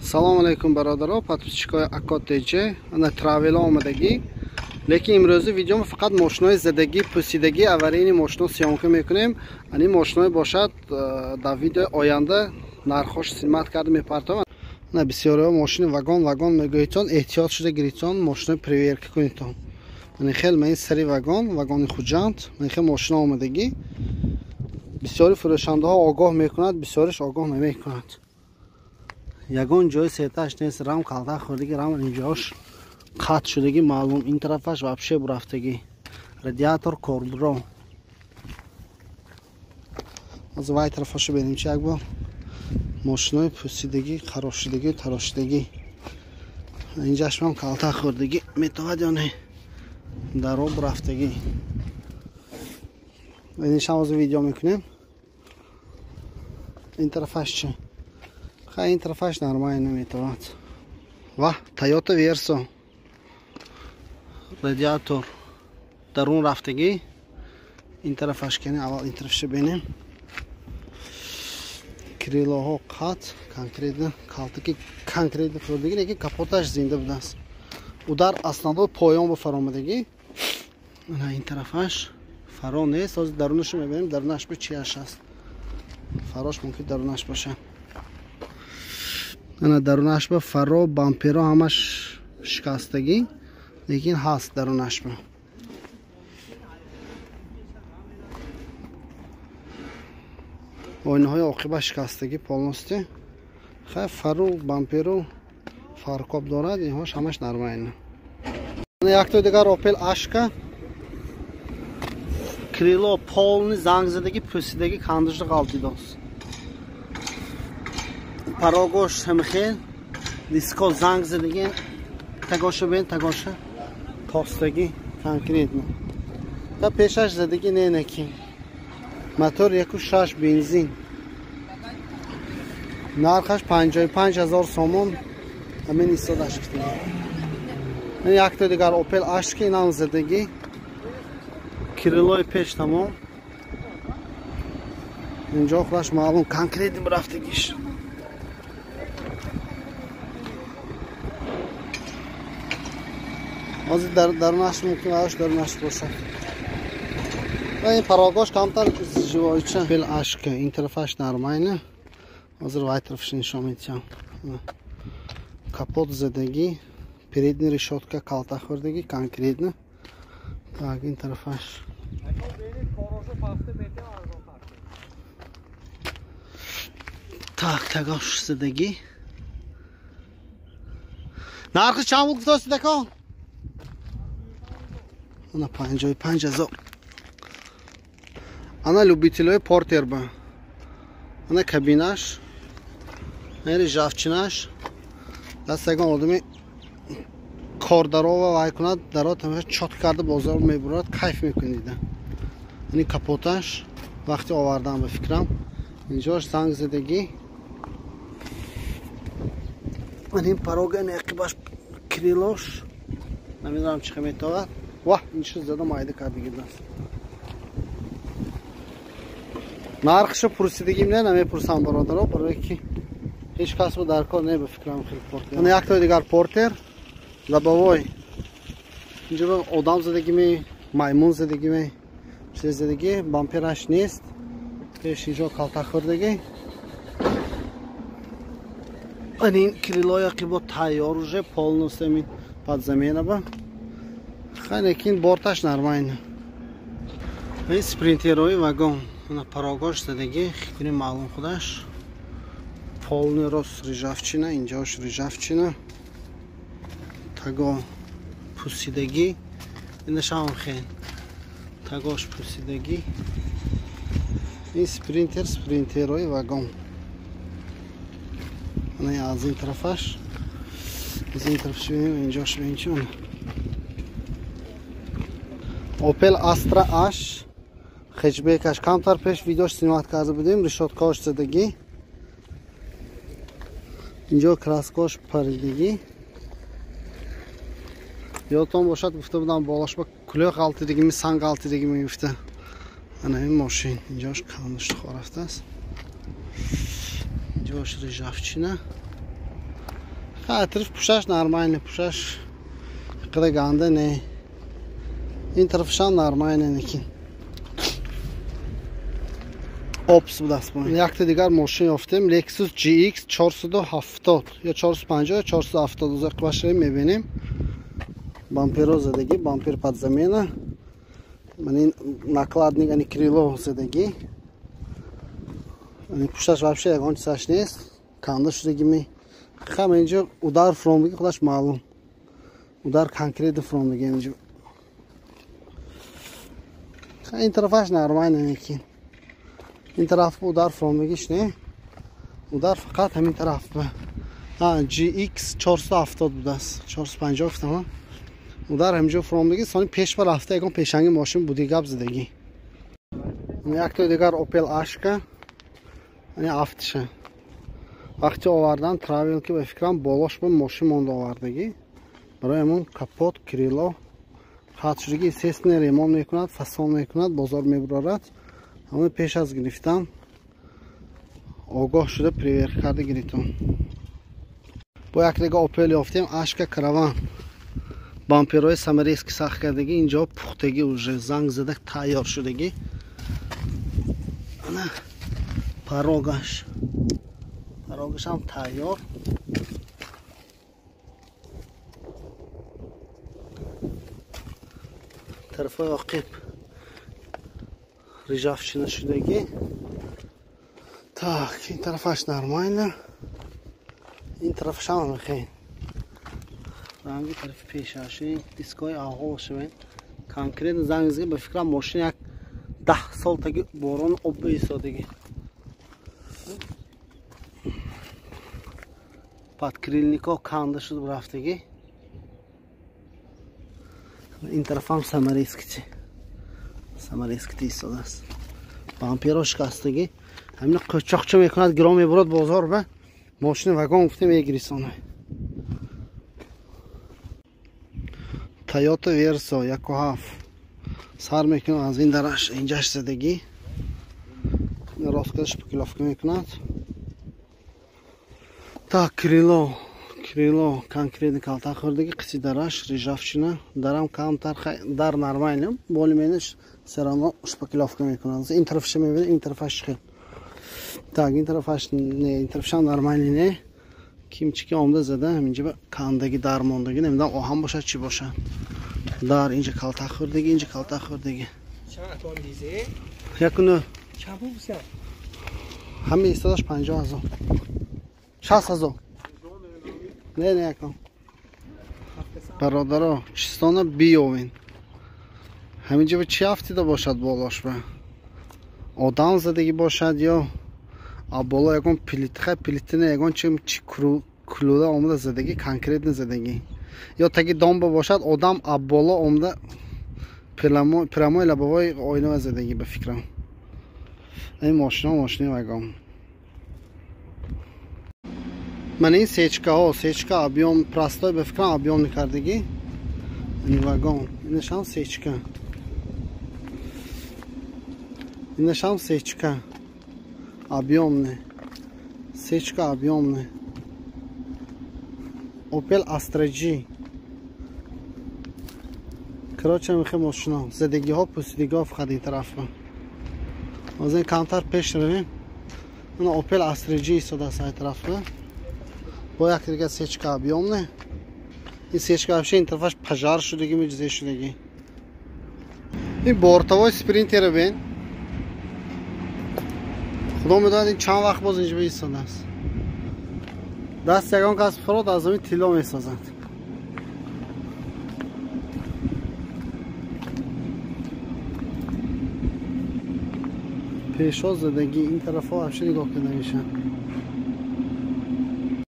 Салом алейкум бародаро, подписчикои Акотеҷе, ана травела омадагӣ. Лекин имрӯзи видеомо фақат мошинои задагӣ, пусидагӣ, аварийни мошино сиёмка мекунем. Ани мошиное бошад дар видеои оянда нархош симат карда мепартовам. На бисёриҳо мошини вагон мегӯитон, эҳтиёт шуда гиритон, мошинои проверка кунитон. Ани хел мен сари вагони хуҷанд, мен хел мошина омадагӣ. Бисёри фурӯшандаҳо огоҳ мекунад, бисёриш огоҳ намекунад. Ягон ҷои сеташ нест, рам калта хӯрдагӣ, рам инҷош қатъ шудагӣ маълум, ин тарафаш вообще бурафтагӣ. Радиатор кордро. аз вай тарафашо бинем чи як бор. Мошинои пусидагӣ, харошидагӣ, тарошидагӣ. Инҷаш ҳам калта хӯрдагӣ метавад ё не? Дар об рафтагӣ. Инишам ҳозир видео мекунем. Ин тарафаш чи? Ин тарафаш нормально метавад. Ва Toyota Verso. Радиатор дарун рафтагӣ. Ин тарафаш кени, аввал ин тарафша бинем. Крилоҳо қатъ, конкретно, калтаки конкретно хӯрдагӣ, лекин капоташ зинда будааст. Удар аснадо поён ба фаромадагӣ. Ана ин тарафаш фаро нест, ҳозир дарунашо мебинем, дарунаш ба чияш аст. Фарош мумкин дарунаш бошад. Ана дарунаш ба фаро, бамперо ҳамаш шикастагӣ, лекин ҳаст дарунаш ба. Ойнаҳои оқиба шикастагӣ полности. Хай фару, бамперу фаркоб дорад, инҳош ҳамаш нормально. Ана яктои дигар Opel Ashka. Крило полни зангзадагӣ, пусидагӣ, кандужда ғалтидост. Парогош ҳамхел, диско занг задагӣ, тагоша бен, тагоша тостагӣ конкретно. Та пешаш задагӣ ненакӣ. Мотор 1.6 бензин. Нархаш 55,000 сомон. Амин истодаш кардем. Ин якта дигар Opel Ashka, инам задагӣ. Крилои пеш тамом. Инҷо худаш маълум конкретно рафтагиш. Ҳозир дарунаш мумкин аст дарунаш бошад. Ва ин парогош камтар живоича. Opel Ashka, ин тарафаш нормально. Ҳозир вай тарафаш нишон медиҳам. Капот задагӣ, передни решетка калта хӯрдагӣ конкретно. Так, ин тарафаш. Так, тагош задагӣ. Нархи чанд буд гузошти дакон? Ана 55,000. Ана любителои портер ба. Ана кабинаш. Ана жавчинаш. Дастагон одами кордарова вай кунад, даро тамаша чот карда бозор мебурад, кайф мекунид. Ани капоташ вақти овардан ба фикрам. Инҷош занг задагӣ. Ани парога неқибаш крилош. Намедонам чӣ хел метавад. Ва инчи зада майда кардагӣ даст. Нархшо пурсидагӣ не намепурсам бародаро, барое ки ҳеҷ кас бо дар кор не ба фикрам хел портер. Ана яктои дигар портер лабовой. Инҷо одам задагӣ ме, маймун задагӣ ме, чиз задагӣ, бампераш нест. Пеш инҷо калта хӯрдагӣ. Ани крилои қибо тайёр уже полностью амин под замена ба. Лекин борташ нормально. Ин спринтерои вагон. Ана парогош задагӣ, хикуни маълум худаш. Полни рост рижавчина, инҷош рижавчина. Таго пусидагӣ. Инашам хел. Тагош пусидагӣ. Ин спринтерои вагон. Ана аз ин тарафаш. Аз ин тарафаш бинем, инҷош бинем чи он. Opel Astra H хеҷбекаш камтар пеш видеош снимат карда будем, решоткаош задагӣ. Инҷо краскош паридагӣ. Ёдтон бошад гуфта будам болош ба кулӯ ғалтидагӣ, санг ғалтидагӣ мегуфта. Ана ин мошин инҷош кандушта хо рафтааст. Инҷош рижавчина. اطراف پوشش نرماینه پوشش قد گنده نه این طرفش هم نرماینه نکین اوپس بود اسمش یک تا دیگر ماشین یافتیم لکسوس GX 470 یا 450 یا 470 از قباشه میبینیم بامپر زدگی بامپر پد زمینه من این накладник یعنی کریلو زدگی یعنی پوشش вообще یگان چیزش نیست کنده شدگی می خب اینجا udar فرامدگی خودش معلوم udar کنکریت فرامدگی اینجا این طرفش نرماینه نکین این طرف udar فرامدگیش نه udar فقط همین طرف به GX 470 بوده است 450 گفتم udar همینجا فرامدگی سانی پیش بر رفته یکم پیشنگ ماشین بودی گپ زدگی یک تا دیگر اوپل اشکا یعنی افتشه وقتی آوردن تراول که به فکرم بالاش به ماشین ماند آوردگی برای همون کپوت کریلو خط شدگی سیستن ریمان میکند فسان میکند بازار میبرارد همه پیش از گرفتن آگاه شده پریویر کرده گریتون با یک دیگه اوپل یافتیم اشکا کروان بامپرهای سمریسک ساخت کردگی اینجا پختگی уже زنگ زده تیار شدگی انا پاروگش هم تیار طرف عقب ریجافشینه شدگی tak این طرفش نرماینه این طرفش هم میخوین رنگی طرف پیش هاشی دیسکای آقا شوین کنکریت زنگ زنگ به فکرم ماشین یک 10 سال تاگی باران آب ایستادگی پادکریلنیکا کنده شد رفتگی این طرف هم سمریسکتی سمریسکتی ایستاده است بامپیرها شکستگی همین قچاقچه میکند گرام میبرد بازار به ماشین وگان گفته میگریسانه تویوتا ورسو 1.7 سر میکنه از این درش اینجاش زدگی راست کدش پکلافکه میکند تا کریلو کنکریت کالتا خوردگی قسی درش ریجافشینه درم کمتر در نرماینم بولمینش سراما شپکلافکه میکنه این طرفش میبینه این طرفش خیلی tak این طرفش نه این طرفش هم نرماینی نه کیمچی که آمده زده همینجا به کندگی درماندگی نمیدونم آهن باشه چی باشه در اینجا کالتا خوردگی اینجا کالتا خوردگی چند دیزه یکونه چند بوسه همه ایستادش 50,000 60,000 نه یکم برادرها چیستانه بیاوین همینجا به چی افتیده باشد بالاش به آدم زدگی باشد یا بالا یکم پلیتینه یکم چی کلوده آمده زدگی کنکریت زدگی یا تگی دامبه باشد آدم بالا آمده پرمای لبوای آینه زدگی به فکرم این ماشینه وگام من این سیچکا ابیوم پراستای به فکرم ابیوم نکردگی این وگام اینش هم سیچکا اینش هم سیچکا ابیوم نه سیچکا ابیوم نه اوپل استرجی کراچه میخه ماشینا زدگی ها پوسیدگی ها فقط این طرف از این کمتر پیش رویم اون اوپل استرجی ایستاده است این طرف با یک دیگه سیچکا ابیوم نه این سیچکا ابشه این طرفش پجار شدگی مجزه شدگی این بورتوای سپرینتی رو بین خدا میداند این چند وقت باز اینجا ایستاده است دست یکان که از فراد از همین تیلا میسازند پیشا زدگی این طرف ها همشه نگاه کنده میشن